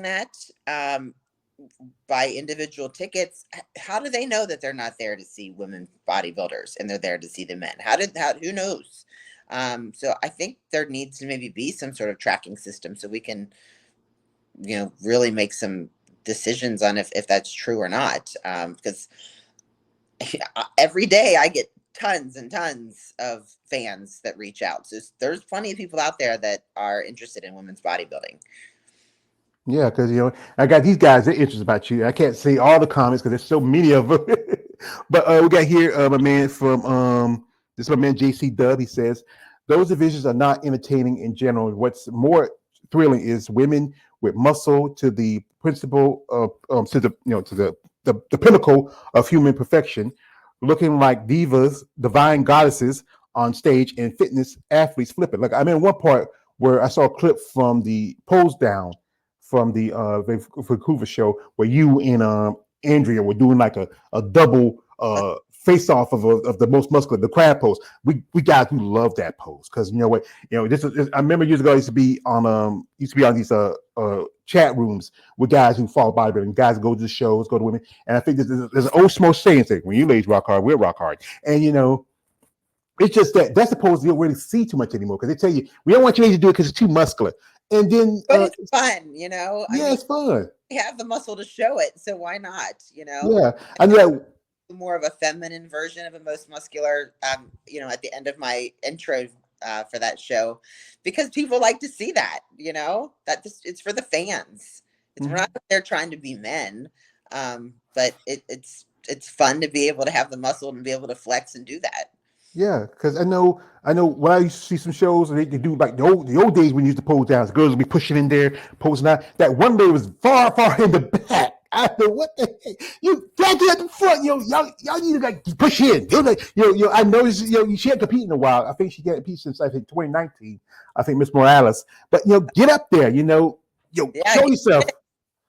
that buy individual tickets, how do they know that they're not there to see women bodybuilders and they're there to see the men? Who knows? So I think there needs to maybe be some sort of tracking system so we can, really make some decisions on if that's true or not. Because every day I get tons and tons of fans that reach out. So there's plenty of people out there that are interested in women's bodybuilding. Yeah, because I got these guys. They're interested about you. I can't see all the comments because there's so many of them. But we got here a man from this is my man JC Dub. He says those divisions are not entertaining in general. What's more thrilling is women with muscle to the principle of to the to the pinnacle of human perfection, looking like divas, divine goddesses on stage, and fitness athletes flipping. Like I'm in one part where I saw a clip from the pose down from the Vancouver show where you and Andrea were doing like a double face off of the most muscular, the crab pose. We guys who love that pose because you know what, this is I remember years ago I used to be on these chat rooms with guys who follow bodybuilding, guys go to the shows, go to women, and I think there's an old smoke saying when you ladies rock hard, we're rock hard, and it's just that's the pose you don't really see too much anymore because they tell you we don't want you to do it because it's too muscular. And then, but it's fun, Yeah, it's fun. We have the muscle to show it, so why not? Yeah, and more of a feminine version of a most muscular. At the end of my intro for that show, because people like to see that. It's for the fans. We're not there trying to be men, but it's fun to be able to have the muscle and be able to flex and do that. Yeah, because I know when I used to see some shows and they do like the old days when you used to pose down, the girls would be pushing in there, posing out. That one lady was far in the back. I said, "What the heck? You can't get at the front, y'all need to like push in." I know she hadn't competed in a while. I think she got competed since I think 2019. I think Miss Morales, but get up there, show yourself.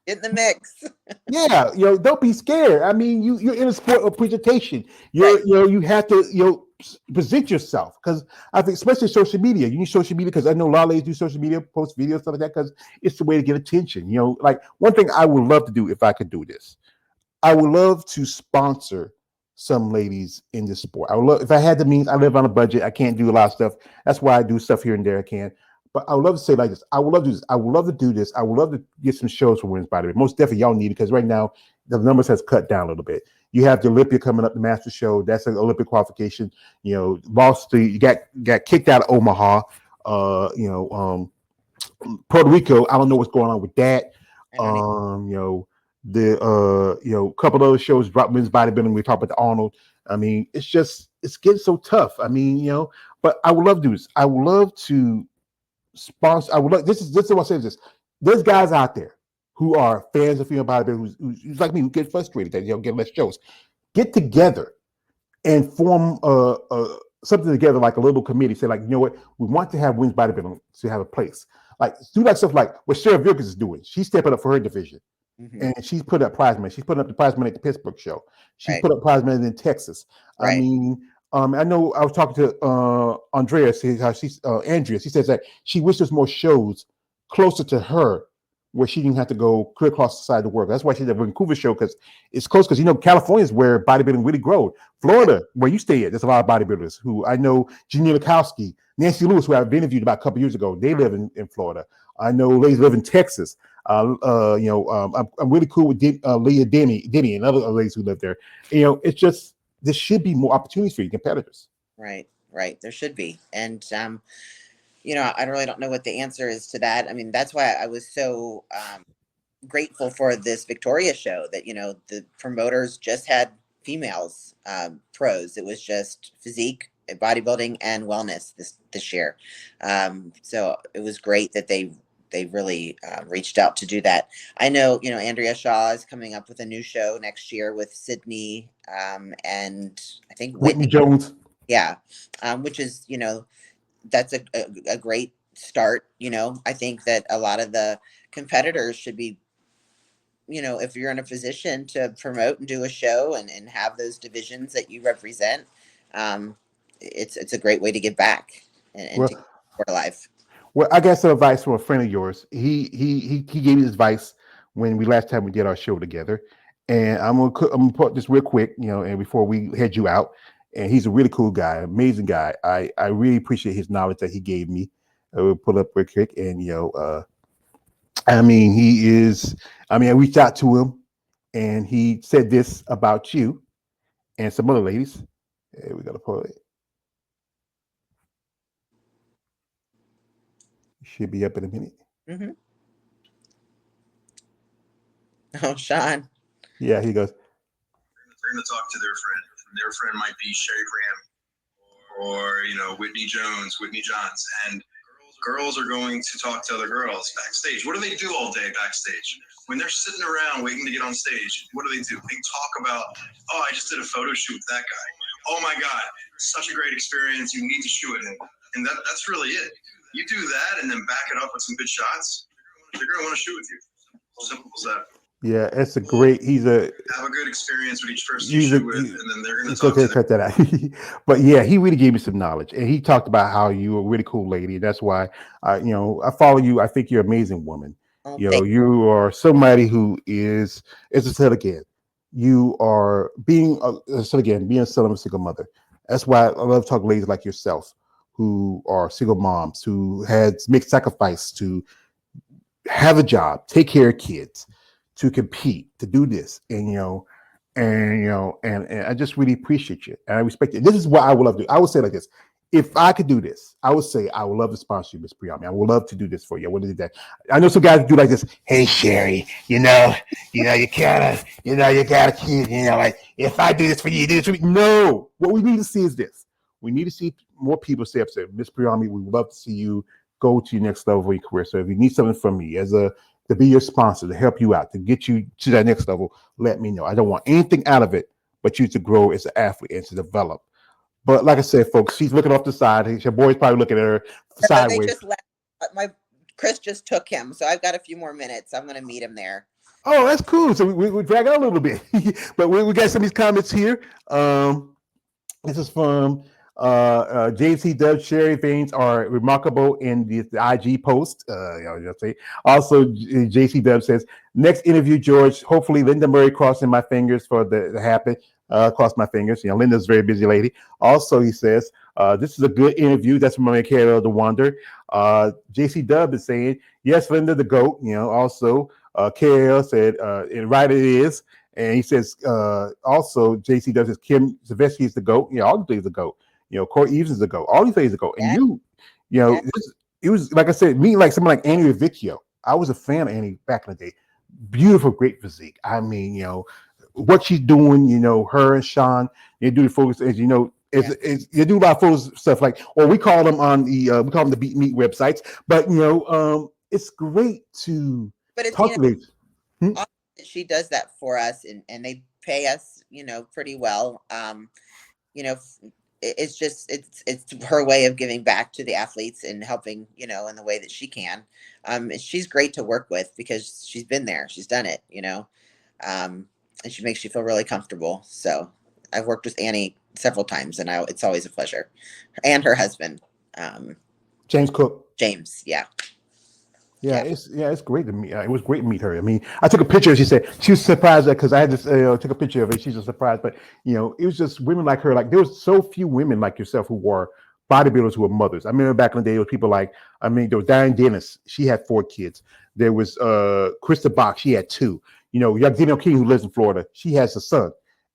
Get in the mix. Yeah, don't be scared. I mean, you're in a sport of presentation. You have to present yourself because I think especially social media. You need social media because I know a lot of ladies do social media, post videos, stuff like that because it's the way to get attention. Like one thing I would love to do if I could do this, I would love to sponsor some ladies in this sport. I would love if I had the means. I live on a budget. I can't do a lot of stuff. That's why I do stuff here and there. I can. But I would love to say like this. I would love to do this. I would love to do this. I would love to get some shows for women's bodybuilding. Most definitely y'all need it because right now the numbers has cut down a little bit. You have the Olympia coming up, the Master Show. That's an Olympic qualification. Lost you got kicked out of Omaha. Puerto Rico. I don't know what's going on with that. The couple other shows dropped women's bodybuilding. We talked about the Arnold. I mean, it's getting so tough. I mean, but I would love to do this. I would love to sponsor. I would love this is what I'm saying. There's guys out there who are fans of female bodybuilding who's like me who get frustrated that get less shows. Get together and form something together like a little committee. Say like, you know what, we want to have women's bodybuilding to have a place. Like do that stuff like what Sarah Vilkes is doing. She's stepping up for her division. And she's put up prize money. She's putting up the prize money at the Pittsburgh show. She's put up prize money in Texas. I mean, I know I was talking to Andrea. Andrea. She says that she wishes more shows closer to her, where she didn't have to go clear across the side of the world. That's why she's at the Vancouver show because it's close. Because California is where bodybuilding really grows. Florida, where you stay at, there's a lot of bodybuilders who I know. Jeannie Lukowski, Nancy Lewis, who I've interviewed about a couple years ago. They live in Florida. I know ladies live in Texas. I'm really cool with Leah Denny and other ladies who live there. It's just there should be more opportunities for you competitors. Right. There should be, and I really don't know what the answer is to that. I mean, that's why I was so grateful for this Victoria show that the promoters just had females pros. It was just physique, bodybuilding, and wellness this year. So it was great that they really reached out to do that. I know, Andrea Shaw is coming up with a new show next year with Sydney and I think Whitney Jones. Yeah. Which is, that's a great start. I think that a lot of the competitors should be, if you're in a position to promote and do a show and have those divisions that you represent, it's a great way to give back and to keep sport alive. Well, I got some advice from a friend of yours. He gave me this advice when we last time we did our show together. And I'm gonna put this real quick, and before we head you out. And he's a really cool guy, amazing guy. I really appreciate his knowledge that he gave me. We'll pull up real quick, and I mean, he is. I mean, I reached out to him, and he said this about you and some other ladies. Hey, we gotta pull it. Should be up in a minute. Mm-hmm. Oh, Sean. Yeah, he goes. They're going to talk to their friend. Their friend might be Sherry Priami or Whitney Jones, Whitney Johns, and girls are going to talk to other girls backstage. What do they do all day backstage? When they're sitting around waiting to get on stage, what do? They talk about, oh, I just did a photo shoot with that guy. Oh my God, such a great experience. You need to shoot it. And that's really it. You do that and then back it up with some good shots, they're going to want to shoot with you. Simple as that. Yeah, it's a great. He's a have a good experience with each person you shoot with, and then they're going to talk. Okay, cut that out. But yeah, he really gave me some knowledge, and he talked about how you were a really cool lady. That's why I follow you. I think you're an amazing woman. Oh, You are somebody who is, as I said again, you are being a single mother. That's why I love talking to ladies like yourself, who are single moms, who had make sacrifice to have a job, take care of kids, to compete, to do this, and I just really appreciate you, and I respect it. This is what I would love to do. I would say like this: if I could do this, I would say I would love to sponsor you, Miss Priami. I would love to do this for you. I would do that. I know some guys do like this. Hey, Sherry, you gotta, you got a kid. Like if I do this for you, do this for me. No, what we need to see is this. We need to see more people say, Miss Priami, we would love to see you go to your next level in your career. So if you need something from me to be your sponsor, to help you out, to get you to that next level, let me know. I don't want anything out of it but you to grow as an athlete and to develop. But like I said, folks, she's looking off the side. Your boy's probably looking at her sideways. They just left. Chris just took him, so I've got a few more minutes. I'm going to meet him there. Oh, that's cool. So we drag out a little bit. But we got some of these comments here. This is from JC Dub. Sherry veins are remarkable in the IG post. Also, JC Dub says, next interview, George. Hopefully, Linda Murray crossing my fingers for the happen. Cross my fingers. Linda's a very busy lady. Also, he says, this is a good interview. That's from my man, Carol the Wonder. JC Dub is saying, yes, Linda the GOAT. Also, Carol said, right it is. And he says, also, JC Dub says, Kim Savetsky is the GOAT. All the players the GOAT. Corey Evans is the GOAT. All these players the GOAT. And it was, like I said, me like someone like Annie Revicchio. I was a fan of Annie back in the day. Beautiful, great physique. I mean, what she's doing, her and Sean, they do the focus, as they do a lot of photos stuff like, or we call them on the Beat Meat websites, but it's great to talk to them. She does that for us, and they pay us, pretty well. It's just it's her way of giving back to the athletes and helping, in the way that she can. She's great to work with because she's been there, she's done it, and she makes you feel really comfortable. So I've worked with Annie several times, and it's always a pleasure. And her husband, James Cook. James, yeah. Yeah, it's great to meet. It was great to meet her. I mean, I took a picture. She said she was surprised because I had just took a picture of it. She's just surprised, but it was just women like her. Like there was so few women like yourself who were bodybuilders who were mothers. I remember back in the day, there was people like there was Diane Dennis. She had 4 kids. There was Krista Bach. She had 2. You got Danielle King who lives in Florida. She has a son,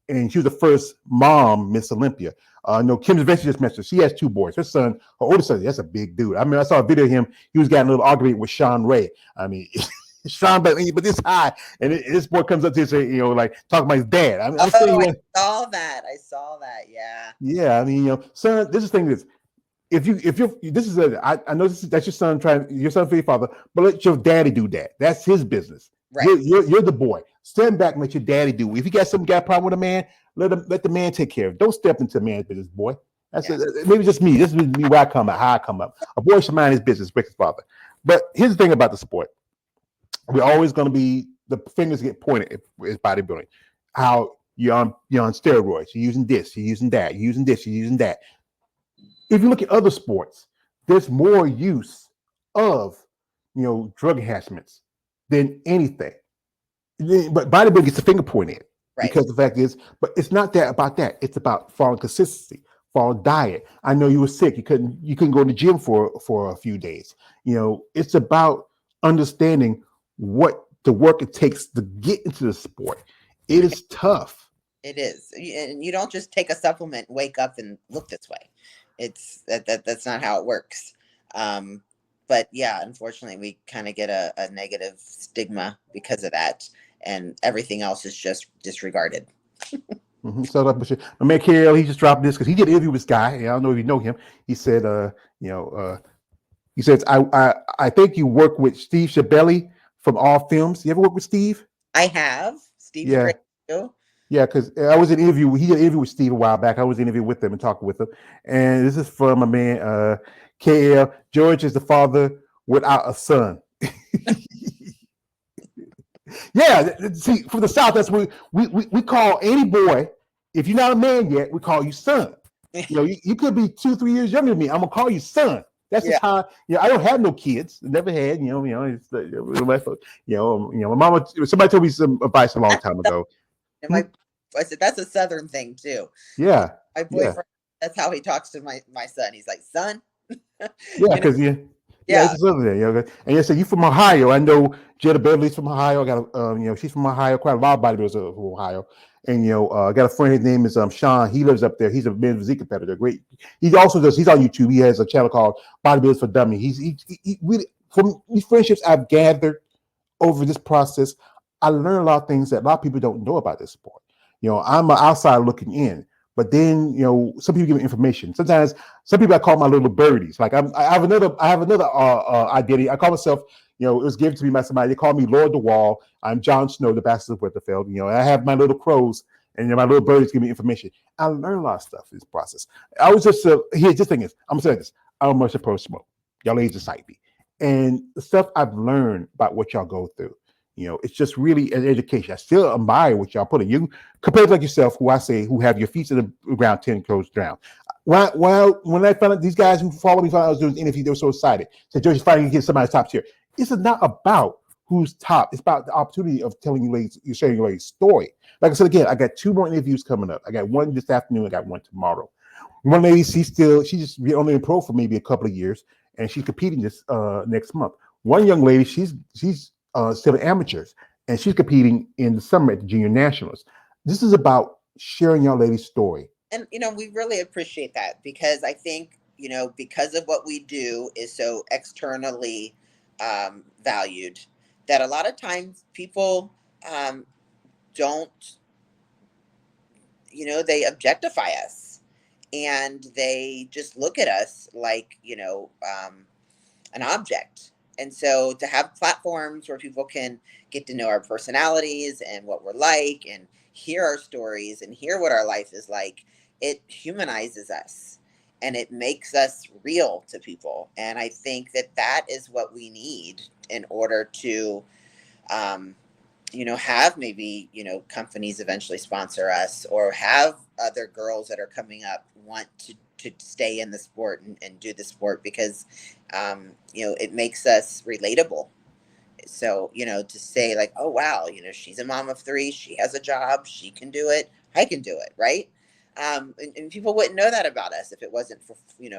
and she was the first mom Miss Olympia. Kim Savetsky just mentioned she has 2 boys. Her son, her oldest son, that's a big dude. I mean, I saw a video of him. He was getting a little argument with Sean Ray. I mean, Sean, but this high, and this boy comes up to say, like talking about his dad. I saw that. I saw that. Yeah. Yeah. I mean, son, this is the thing is, if you're this is I know that's your son your son for your father, but let your daddy do that. That's his business. Right. You're the boy. Stand back and let your daddy do. If you got a problem with a man, let the man take care of it. Don't step into a man's business, boy. That's maybe just me. This is me where I come up, how I come up. A boy should mind his business, break his father. But here's the thing about the sport. We're always going to be, the fingers get pointed is bodybuilding. How you're on steroids, you're using this, you're using that, you're using this, you're using that. If you look at other sports, there's more use of drug enhancements than anything. But bodybuilding gets the finger pointed Right. because the fact is, but it's not that about that. It's about following consistency, following diet. I know you were sick. You couldn't go to the gym for a few days. It's about understanding what the work it takes to get into the sport. It Right. is tough. It is. And you don't just take a supplement, wake up, and look this way. It's that's not how it works. Um, but yeah, unfortunately, we kind of get a negative stigma because of that, and everything else is just disregarded. So like, my man KL, he just dropped this because he did an interview with this guy. And I don't know if you know him. He said, you know, he says, I think you work with Steve Shabelli from All Films. You ever work with Steve? I have. Steve's Yeah. great too. Yeah, because I was in an interview. He did an interview with Steve a while back. I was in an interview with him and talking with him. And this is from my man KL. George is the father without a son. Yeah, see, from the South, that's what we call any boy. If you're not a man yet, we call you son. You could be 2, 3 years younger than me. I'm gonna call you son. That's Yeah. just how. I don't have no kids. Never had. It's my mama. Somebody told me some advice a long time ago. And I said that's a Southern thing too. Yeah, My yeah, boyfriend, that's how he talks to my son. He's like, son, yeah. you know, Because yeah, yeah, it's a Southern thing. And you say you from Ohio. I know Jetta Beverly's from Ohio. I got she's from Ohio. Quite a lot of bodybuilders are from Ohio. And I got a friend. His name is Sean. He lives up there. He's a men's physique competitor. Great. He also does. He's on YouTube. He has a channel called Bodybuilders for Dummies. He really from these friendships I've gathered over this process. I learned a lot of things that a lot of people don't know about this sport. I'm an outside looking in. But then, some people give me information. Sometimes, some people I call my little birdies. Like I have another identity. I call myself. It was given to me by somebody. They call me Lord the Wall. I'm Jon Snow, the Bastard of Winterfell. I have my little crows, and my little birdies give me information. I learned a lot of stuff in this process. I was just here. This thing is, I'm saying this. I'm much a pro smoke. Y'all ladies excite me, and the stuff I've learned about what y'all go through. It's just really an education. I still admire what y'all put in. You compared to like yourself, who have your feet to the ground 10 toes down. When I found out these guys who followed me, found out I was doing this interview, they were so excited. Said, George, finally get somebody's top tier. This is not about who's top. It's about the opportunity of telling you ladies, you're sharing your ladies' story. Like I said again, I got 2 more interviews coming up. I got one this afternoon. I got one tomorrow. One lady, she's just only in pro for maybe a couple of years, and she's competing this next month. One young lady, she's still in amateurs, and she's competing in the summer at the junior nationals. This is about sharing your lady's story. and we really appreciate that because I think because of what we do is so externally valued that a lot of times people don't they objectify us and they just look at us like an object. And so to have platforms where people can get to know our personalities and what we're like and hear our stories and hear what our life is like, it humanizes us and it makes us real to people. And I think that that is what we need in order to um, have maybe, companies eventually sponsor us or have other girls that are coming up want to stay in the sport and do the sport because, it makes us relatable. So, to say like, oh, wow, she's a mom of 3, she has a job, she can do it, I can do it. Right. And people wouldn't know that about us if it wasn't for,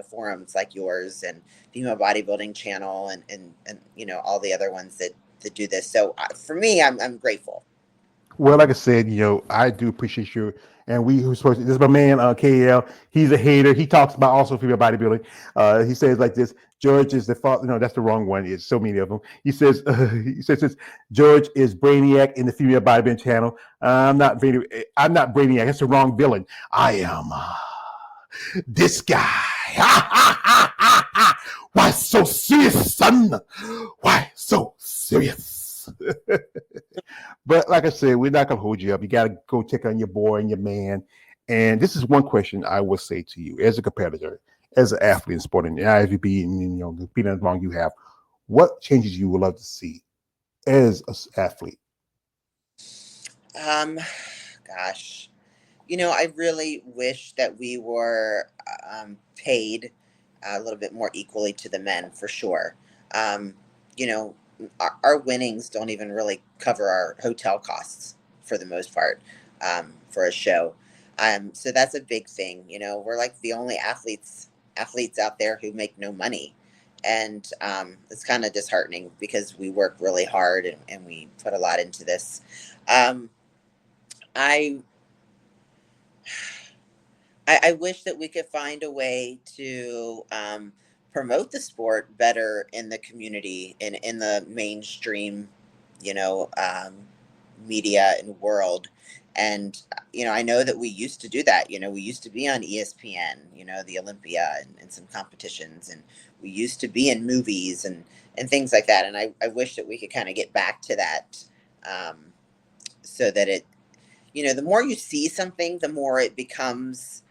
forums like yours and Female Bodybuilding Channel and all the other ones that do this. So for me, I'm grateful. Well, like I said, I do appreciate you. And who's supposed to, this is my man, KL. He's a hater. He talks about also female bodybuilding. He says like this, George is the father. No, that's the wrong one. It's so many of them. He says, George is Brainiac in the female bodybuilding channel. I'm not Brainiac. That's the wrong villain. I am this guy. Why so serious, son? Why so serious? But like I said, we're not gonna hold you up. You gotta go check on your boy and your man. And this is one question I will say to you as a competitor, as an athlete in sport, and as you be, being as long you have, what changes you would love to see as an athlete? Um, Gosh, I really wish that we were paid a little bit more equally to the men for sure. Um, you know, our winnings don't even really cover our hotel costs for the most part, for a show. So that's a big thing. You know, we're like the only athletes out there who make no money. And it's kind of disheartening because we work really hard, and we put a lot into this. Um, I I wish that we could find a way to promote the sport better in the community and in the mainstream, you know, media and world. And I know that we used to do that. We used to be on ESPN, the Olympia, and some competitions, and we used to be in movies and things like that. And I wish that we could kind of get back to that, um, so that the more you see something, the more it becomes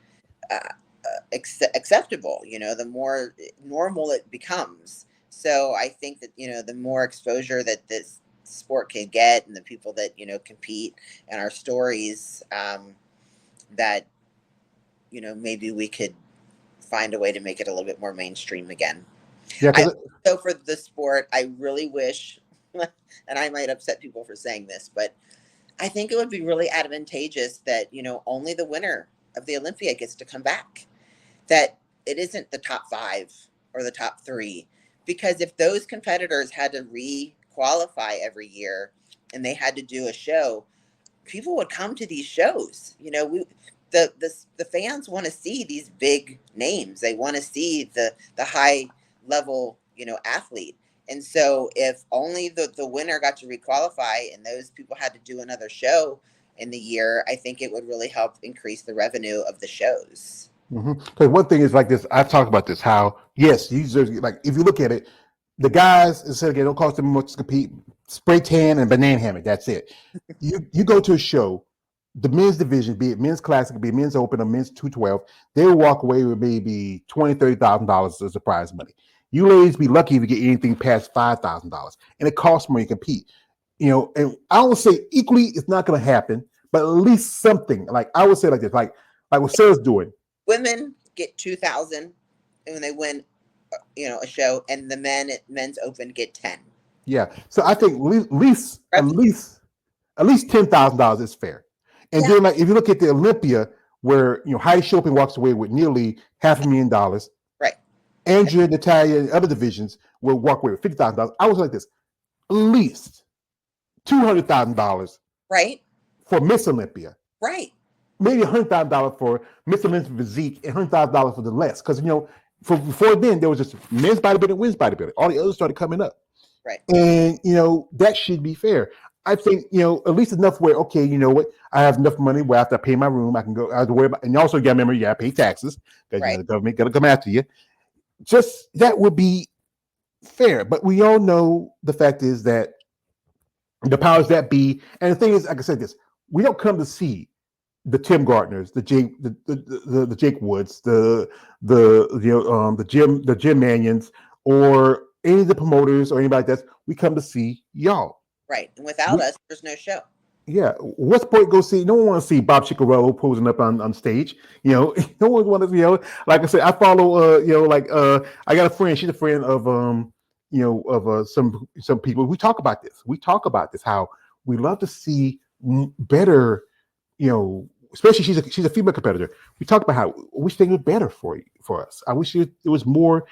acceptable, the more normal it becomes. So I think that, the more exposure that this sport can get, and the people that, compete, and our stories, that, maybe we could find a way to make it a little bit more mainstream again. Yeah, I because So for the sport, I really wish, and I might upset people for saying this, but I think it would be really advantageous that, only the winner of the Olympia gets to come back, that it isn't the top 5 or the top 3. Because if those competitors had to re-qualify every year and they had to do a show, people would come to these shows. The fans want to see these big names. They want to see the high level, athlete. And so if only the winner got to requalify and those people had to do another show in the year, I think it would really help increase the revenue of the shows. Because one thing is like this, I've talked about this, how, yes, you deserve, like, if you look at it, the guys, instead of it don't cost them much to compete, spray tan and banana hammock, that's it. You go to a show, the men's division, be it men's classic, be it men's open or men's 212, they will walk away with maybe $20,000-$30,000 as a prize money. You ladies be lucky if you get anything past $5,000, and it costs more to compete. And I would say equally, it's not going to happen, but at least something. Like I would say like this, like what Sarah's doing. Women get 2,000 when they win, a show, and the men's open get 10. Yeah, so I think at least $10,000 is fair. And Yeah. then, like, if you look at the Olympia, where Heidi Chopin walks away with nearly $500,000, Right. Andrea, Natalia, and other divisions will walk away with $50,000. I was like this, at least $200,000 Right. for Miss Olympia. Right. Maybe $100,000 for Miss Olympia physique and $100,000 for the less. Because before then there was just men's bodybuilding, women's bodybuilding. All the others started coming up. Right. And that should be fair. I think at least enough where, okay, you know what, I have enough money where after I pay my room, I can go. I have to worry about, and also you got to remember, you got to pay taxes because Right. the government got to come after you. Just that would be fair. But we all know the fact is that the powers that be, and the thing is, like I said, we don't come to see the Tim Gardners, the Jake Woods, the Jim Manions, or any of the promoters or anybody like that. We come to see y'all. Right. And without us, there's no show. Yeah. What's the point? Go see. No one wants to see Bob Chicarello posing up on stage. No one wants to. Like I said, I follow. I got a friend. She's a friend of some people. We talk about this. How we love to see better. Especially she's a female competitor. We talked about how we wish things were better for us. I wish it was more,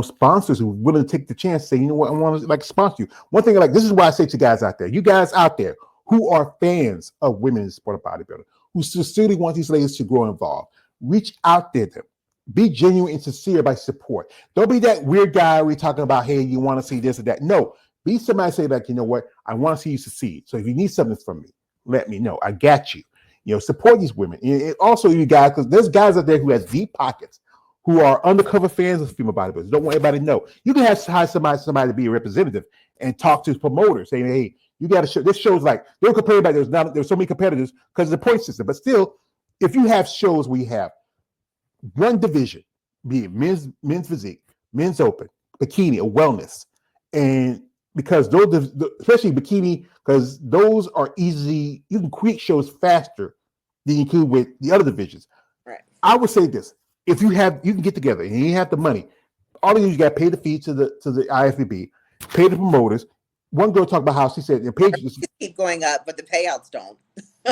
sponsors who were willing to take the chance, say, you know what, I want to sponsor you. One thing this is why I say to you guys out there who are fans of women in sport of bodybuilding, who sincerely want these ladies to grow involved, reach out there to them. Be genuine and sincere about support. Don't be that weird guy we're talking about, hey, you want to see this or that. No, be somebody say you know what, I want to see you succeed. So if you need something from me, let me know. I got you. Support these women. And also, you guys, because there's guys out there who has deep pockets, who are undercover fans of female bodybuilders. Don't want everybody to know. You can hire somebody to be a representative and talk to promoters, saying, "Hey, you got to show." This show's like they'll complain about there's so many competitors because of the point system. But still, if you have shows where you have one division, be it men's physique, men's open, bikini, or wellness, and because those, especially bikini, because those are easy, you can create shows faster than you can with the other divisions. Right. I would say this: if you can get together and you have the money, all of you got to pay the fee to the IFBB, pay the promoters, one girl talked about how she said the page just keep going up, but the payouts don't.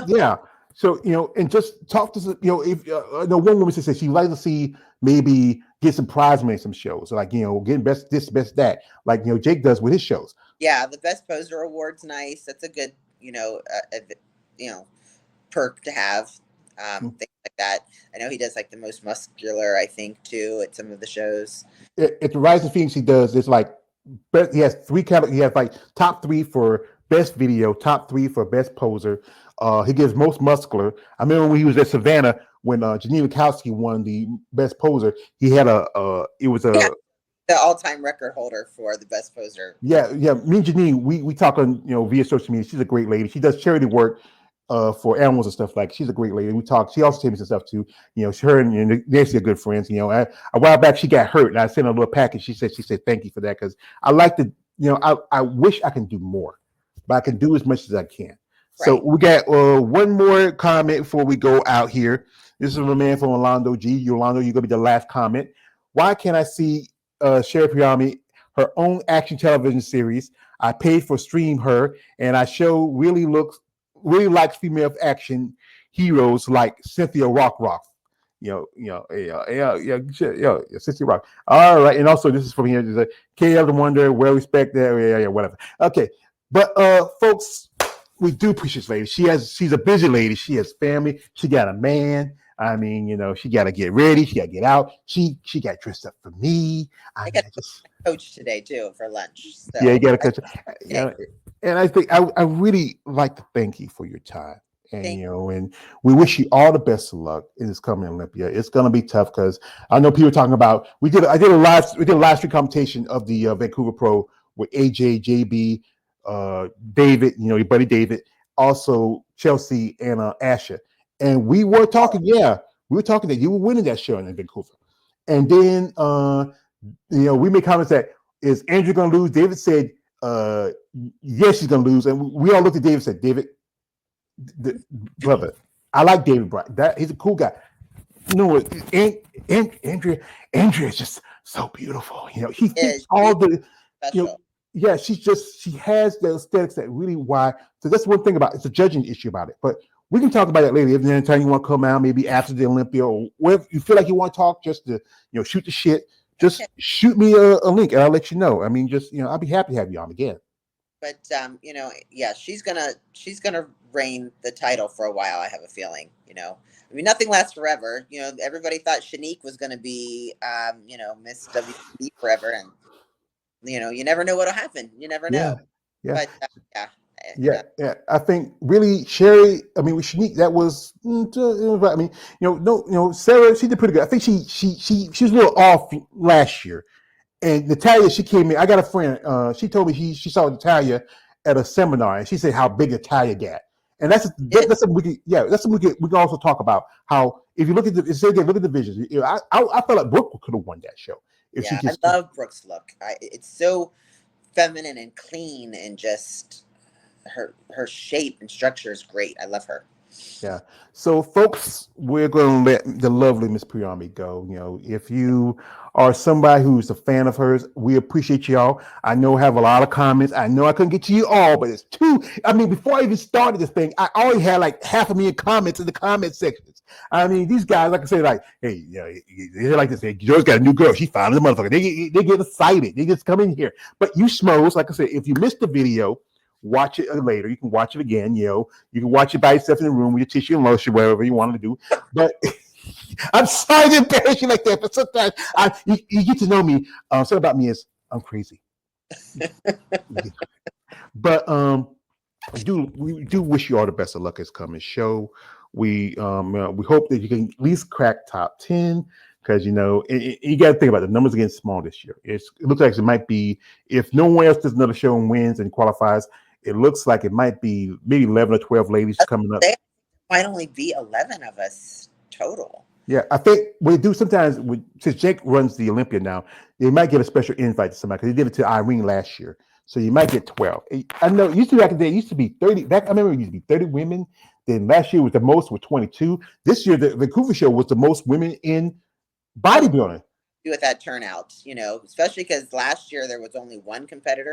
yeah. So and just talk to if the one woman said she'd like to see maybe get some prize money, some shows, like getting best this, best that, like Jake does with his shows. Yeah, the best poser award's nice. That's a good you know perk to have. Things like that. I know he does like the most muscular, I think, too, at some of the shows. At the Rise of Phoenix, he does. It's like he has three categories. He has like top 3 for best video, top 3 for best poser. He gives most muscular. I remember when he was at Savannah when Janine Mikowski won the best poser. He had it was a the all-time record holder for the best poser. Yeah. Me and Janine, we talk on via social media. She's a great lady. She does charity work for animals and stuff. Like she's a great lady. We talk. She also tells me some stuff too. Her and Nancy are good friends. A while back she got hurt, and I sent her a little package. She said thank you for that because I like to. I wish I can do more, but I can do as much as I can. Right. So we got one more comment before we go out here. This is a man from Orlando G. Yolando, you're gonna be the last comment. Why can't I see Sherry Priami her own action television series? I paid for stream her, and I show really likes female action heroes like Cynthia Rock. Cynthia Rock. All right, and also this is from here. There's a KL the Wonder, well respected, whatever. Okay, but folks, we do appreciate this lady. She's a busy lady. She has family. She got a man. I mean, she got to get ready. She got to get out. She got dressed up for me. I got coach today too for lunch. So. Yeah, you got to coach. And I think I really like to thank you for your time. And and we wish you all the best of luck in this coming Olympia. It's going to be tough because I know people are talking about. We did a live stream competition of the Vancouver Pro with AJ, JB, David. Your buddy David, also Chelsea and Asha. And we were talking, we were talking that you were winning that show in Vancouver. And then, we made comments that, is Andrew going to lose? David said, yes, she's going to lose. And we all looked at David and said, David, brother, I like David Bright. He's a cool guy. Andrea is just so beautiful. He fits all the, she has the aesthetics that really why. So that's one thing about it. It's a judging issue about it. But we can talk about it later. If there's any time you want to come out, maybe after the Olympia or wherever you feel like you want to talk, just to shoot the shit. Just shoot me a link and I'll let you know. I mean, just I'll be happy to have you on again. But she's gonna reign the title for a while. I have a feeling. I mean, nothing lasts forever. Everybody thought Shanique was gonna be Miss WB forever, and you never know what'll happen. You never know. Yeah. But I think really Sherry. I mean, with Shanique, that was. I mean, Sarah. She did pretty good. I think she was a little off last year. And Natalia, she came in. I got a friend. She told me she saw Natalia at a seminar, and she said how big Natalia got. And that's something we can also talk about. How if you look at look at the visions. I felt like Brooke could have won that show. I love Brooke's look. It's so feminine and clean, and just her shape and structure is great. I love her. Yeah. So, folks, we're going to let the lovely Miss Priami go. If you are somebody who's a fan of hers, we appreciate y'all. I know I have a lot of comments. I know I couldn't get to you all, but it's too. I mean, before I even started this thing, I already had like 500,000 comments in the comment sections. I mean, these guys, like I say, like, hey, they're like this. Hey, Joe's got a new girl. She's fine as a motherfucker. They get excited. They just come in here. But you schmoes, like I said, if you missed the video, watch it later. You can watch it again. You can watch it by yourself in the room with your tissue and lotion, whatever you want to do. But I'm sorry to embarrass you like that. But sometimes you get to know me. Something about me is I'm crazy. But we do wish you all the best of luck as coming show. We hope that you can at least crack top 10. Because you got to think about it. The numbers are getting small this year. It looks like it might be, if no one else does another show and wins and qualifies, it looks like it might be maybe 11 or 12 ladies coming up. There might only be 11 of us total. Yeah, I think what they do sometimes, since Jake runs the Olympia now, they might get a special invite to somebody because they did it to Irene last year. So you might get 12. I know it used to be back in the day, it used to be 30. I remember it used to be 30 women. Then last year was the most with 22. This year, the Vancouver show was the most women in bodybuilding. With that turnout, especially because last year there was only one competitor